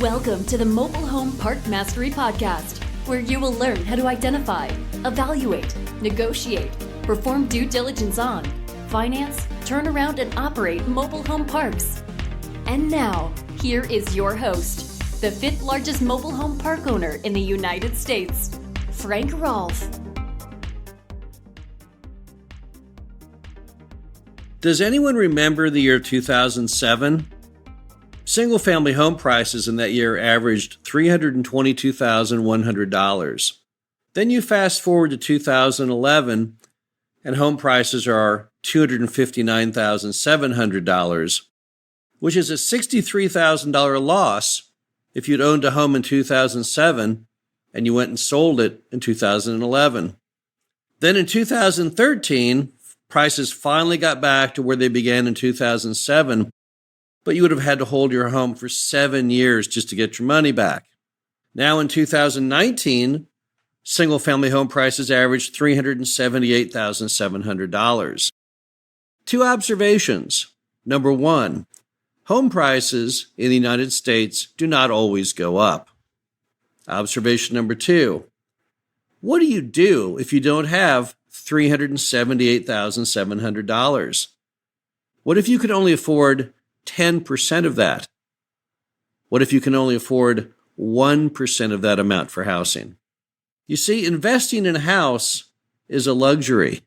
Welcome to the Mobile Home Park Mastery Podcast, where you will learn how to identify, evaluate, negotiate, perform due diligence on, finance, turn around, and operate mobile home parks. And now, here is your host, the fifth largest mobile home park owner in the United States, Frank Rolfe. Does anyone remember the year 2007? Single-family home prices in that year averaged $322,100. Then you fast forward to 2011, and home prices are $259,700, which is a $63,000 loss if you'd owned a home in 2007 and you went and sold it in 2011. Then in 2013, prices finally got back to where they began in 2007, but you would have had to hold your home for 7 years just to get your money back. Now in 2019, single-family home prices averaged $378,700. Two observations. Number one, home prices in the United States do not always go up. Observation number two, what do you do if you don't have $378,700? What if you could only afford 10% of that? What if you can only afford 1% of that amount for housing? You see, investing in a house is a luxury,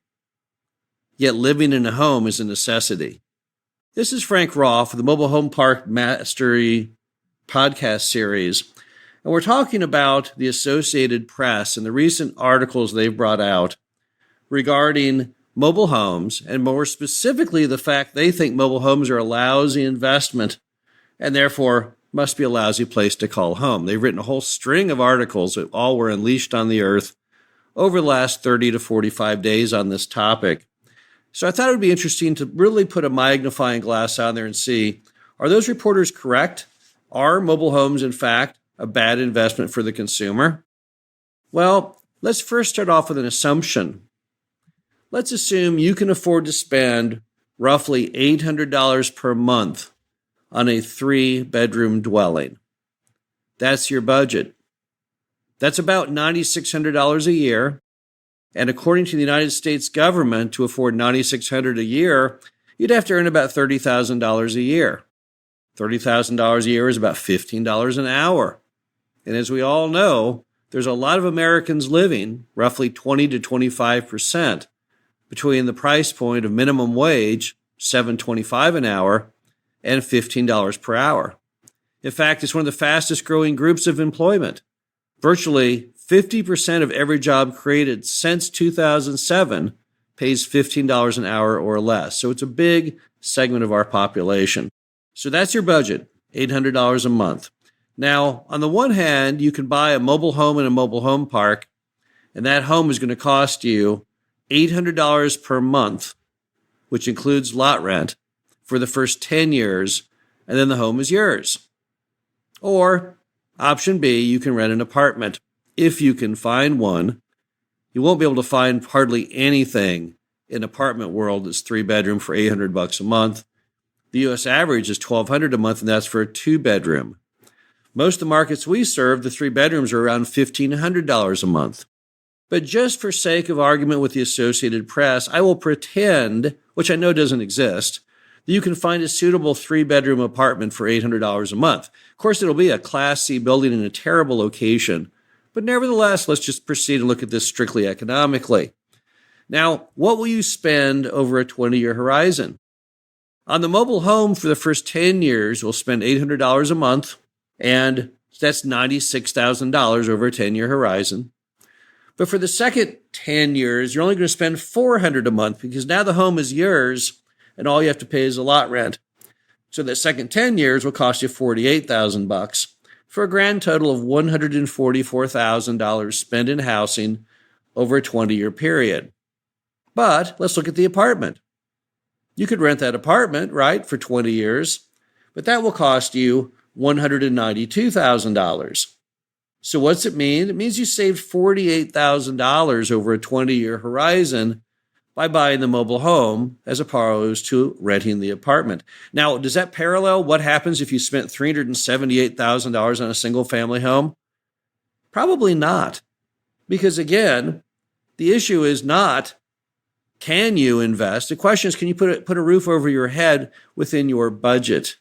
yet living in a home is a necessity. This is Frank Rolfe of the Mobile Home Park Mastery podcast series, and we're talking about the Associated Press and the recent articles they've brought out regarding mobile homes, and more specifically, the fact they think mobile homes are a lousy investment and therefore must be a lousy place to call home. They've written a whole string of articles that all were unleashed on the earth over the last 30 to 45 days on this topic. So I thought it would be interesting to really put a magnifying glass on there and see, are those reporters correct? Are mobile homes, in fact, a bad investment for the consumer? Well, let's first start off with an assumption. Let's assume you can afford to spend roughly $800 per month on a 3-bedroom dwelling. That's your budget. That's about $9,600 a year. And according to the United States government, to afford $9,600 a year, you'd have to earn about $30,000 a year. $30,000 a year is about $15 an hour. And as we all know, there's a lot of Americans living, roughly 20 to 25%, between the price point of minimum wage, $7.25 an hour, and $15 per hour. In fact, it's one of the fastest growing groups of employment. Virtually 50% of every job created since 2007 pays $15 an hour or less. So it's a big segment of our population. So that's your budget, $800 a month. Now, on the one hand, you can buy a mobile home in a mobile home park, and that home is going to cost you $800 per month, which includes lot rent, for the first 10 years, and then the home is yours. Or, option B, you can rent an apartment, if you can find one. You won't be able to find hardly anything in apartment world that's 3-bedroom for $800 a month. The U.S. average is $1,200 a month, and that's for a 2-bedroom. Most of the markets we serve, the 3 bedrooms are around $1,500 a month. But just for sake of argument with the Associated Press, I will pretend, which I know doesn't exist, that you can find a suitable 3-bedroom apartment for $800 a month. Of course, it'll be a Class C building in a terrible location, but nevertheless, let's just proceed and look at this strictly economically. Now, what will you spend over a 20-year horizon? On the mobile home for the first 10 years, you'll spend $800 a month, and that's $96,000 over a 10-year horizon. But for the second 10 years, you're only going to spend $400 a month because now the home is yours and all you have to pay is a lot rent. So the second 10 years will cost you $48,000 for a grand total of $144,000 spent in housing over a 20-year period. But let's look at the apartment. You could rent that apartment, right, for 20 years, but that will cost you $192,000. So what's it mean? It means you saved $48,000 over a 20-year horizon by buying the mobile home as opposed to renting the apartment. Now, does that parallel what happens if you spent $378,000 on a single family home? Probably not. Because again, the issue is not, can you invest? The question is, can you put a roof over your head within your budget?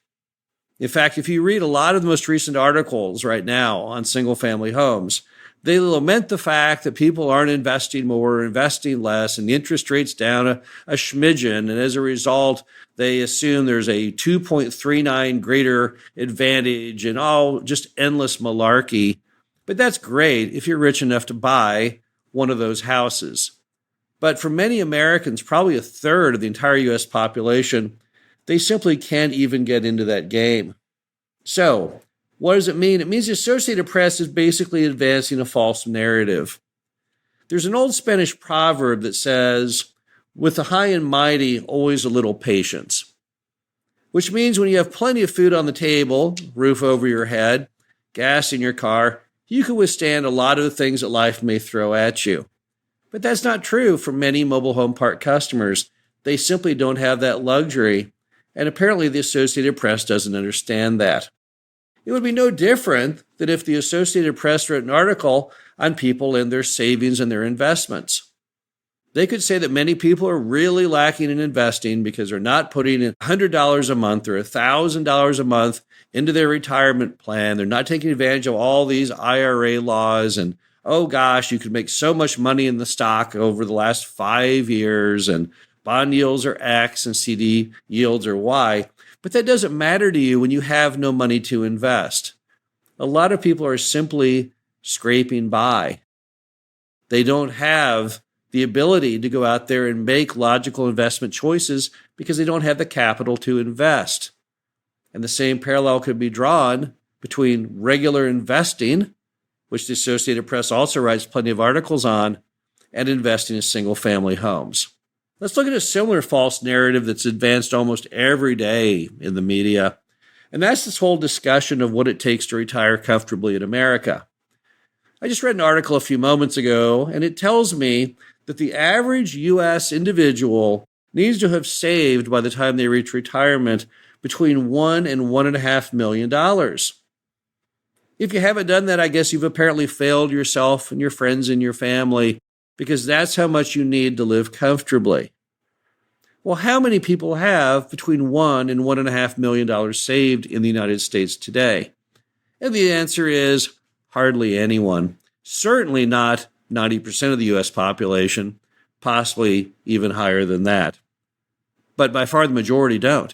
In fact, if you read a lot of the most recent articles right now on single family homes, they lament the fact that people aren't investing more, investing less, and the interest rate's down a smidgen. And as a result, they assume there's a 2.39 greater advantage and all just endless malarkey. But that's great if you're rich enough to buy one of those houses. But for many Americans, probably a third of the entire U.S. population, they simply can't even get into that game. So, what does it mean? It means the Associated Press is basically advancing a false narrative. There's an old Spanish proverb that says, with the high and mighty, always a little patience. Which means when you have plenty of food on the table, roof over your head, gas in your car, you can withstand a lot of the things that life may throw at you. But that's not true for many mobile home park customers. They simply don't have that luxury, and apparently the Associated Press doesn't understand that. It would be no different than if the Associated Press wrote an article on people and their savings and their investments. They could say that many people are really lacking in investing because they're not putting in $100 a month or $1,000 a month into their retirement plan. They're not taking advantage of all these IRA laws and, oh gosh, you could make so much money in the stock over the last 5 years and bond yields are X and CD yields are Y. But that doesn't matter to you when you have no money to invest. A lot of people are simply scraping by. They don't have the ability to go out there and make logical investment choices because they don't have the capital to invest. And the same parallel could be drawn between regular investing, which the Associated Press also writes plenty of articles on, and investing in single-family homes. Let's look at a similar false narrative that's advanced almost every day in the media, and that's this whole discussion of what it takes to retire comfortably in America. I just read an article a few moments ago, and it tells me that the average U.S. individual needs to have saved by the time they reach retirement between $1 and $1.5 million. If you haven't done that, I guess you've apparently failed yourself and your friends and your family, because that's how much you need to live comfortably. Well, how many people have between $1 and $1.5 million saved in the United States today? And the answer is hardly anyone. Certainly not 90% of the U.S. population, possibly even higher than that. But by far the majority don't.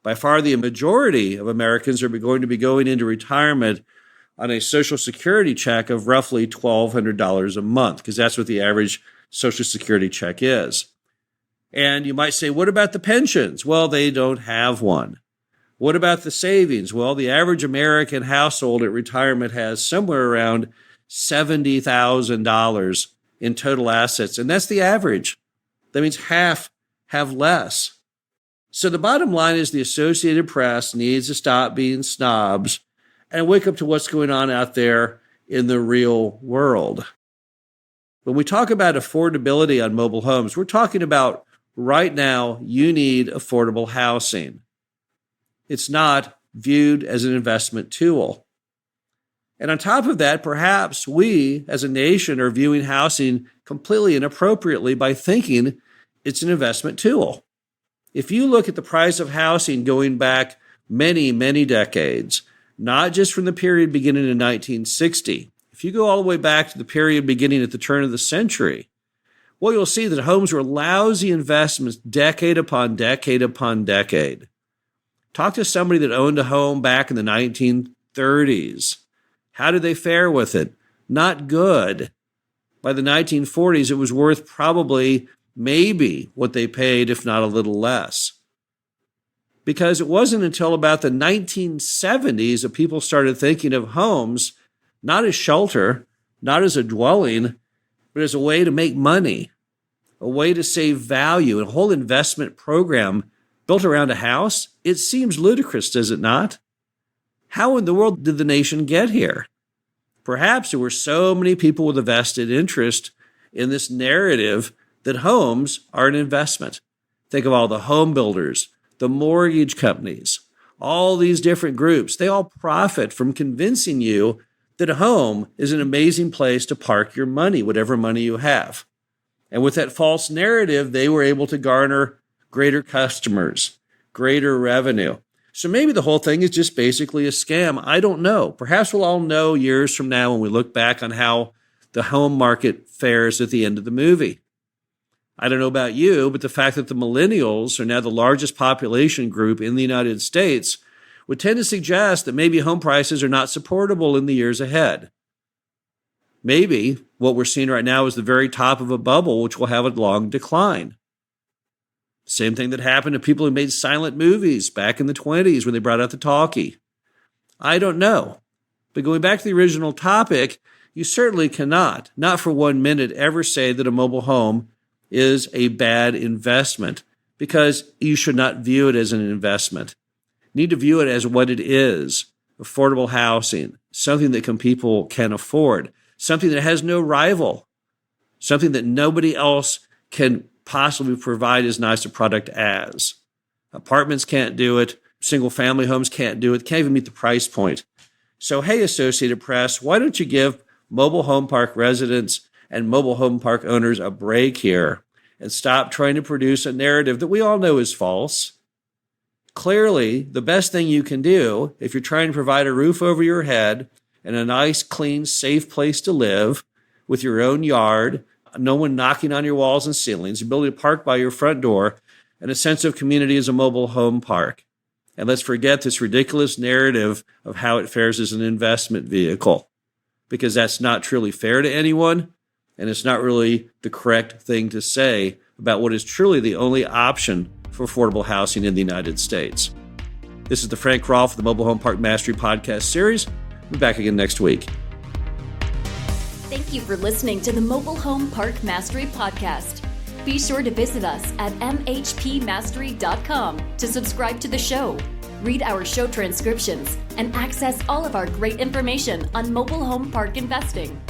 By far the majority of Americans are going to be going into retirement on a Social Security check of roughly $1,200 a month, because that's what the average Social Security check is. And you might say, what about the pensions? Well, they don't have one. What about the savings? Well, the average American household at retirement has somewhere around $70,000 in total assets, and that's the average. That means half have less. So the bottom line is the Associated Press needs to stop being snobs and wake up to what's going on out there in the real world. When we talk about affordability on mobile homes, we're talking about right now you need affordable housing. It's not viewed as an investment tool. And on top of that, perhaps we as a nation are viewing housing completely inappropriately by thinking it's an investment tool. If you look at the price of housing going back many, many decades, not just from the period beginning in 1960. If you go all the way back to the period beginning at the turn of the century, well, you'll see that homes were lousy investments decade upon decade upon decade. Talk to somebody that owned a home back in the 1930s. How did they fare with it? Not good. By the 1940s, it was worth probably maybe what they paid, if not a little less. Because it wasn't until about the 1970s that people started thinking of homes not as shelter, not as a dwelling, but as a way to make money, a way to save value, and a whole investment program built around a house. It seems ludicrous, does it not? How in the world did the nation get here? Perhaps there were so many people with a vested interest in this narrative that homes are an investment. Think of all the home builders, the mortgage companies, all these different groups. They all profit from convincing you that a home is an amazing place to park your money, whatever money you have. And with that false narrative, they were able to garner greater customers, greater revenue. So maybe the whole thing is just basically a scam. I don't know. Perhaps we'll all know years from now when we look back on how the home market fares at the end of the movie. I don't know about you, but the fact that the millennials are now the largest population group in the United States would tend to suggest that maybe home prices are not supportable in the years ahead. Maybe what we're seeing right now is the very top of a bubble, which will have a long decline. Same thing that happened to people who made silent movies back in the 1920s when they brought out the talkie. I don't know. But going back to the original topic, you certainly cannot, not for 1 minute, ever say that a mobile home is a bad investment, because you should not view it as an investment. You need to view it as what it is: affordable housing, something that people can afford, something that has no rival, something that nobody else can possibly provide as nice a product as. Apartments can't do it. Single-family homes can't do it. Can't even meet the price point. So, hey, Associated Press, why don't you give mobile home park residents and mobile home park owners a break here and stop trying to produce a narrative that we all know is false? Clearly, the best thing you can do if you're trying to provide a roof over your head and a nice, clean, safe place to live with your own yard, no one knocking on your walls and ceilings, ability to park by your front door, and a sense of community as a mobile home park. And let's forget this ridiculous narrative of how it fares as an investment vehicle, because that's not truly fair to anyone, and it's not really the correct thing to say about what is truly the only option for affordable housing in the United States. This is the Frank Rolfe of the Mobile Home Park Mastery Podcast Series. We'll be back again next week. Thank you for listening to the Mobile Home Park Mastery Podcast. Be sure to visit us at mhpmastery.com to subscribe to the show, read our show transcriptions, and access all of our great information on mobile home park investing.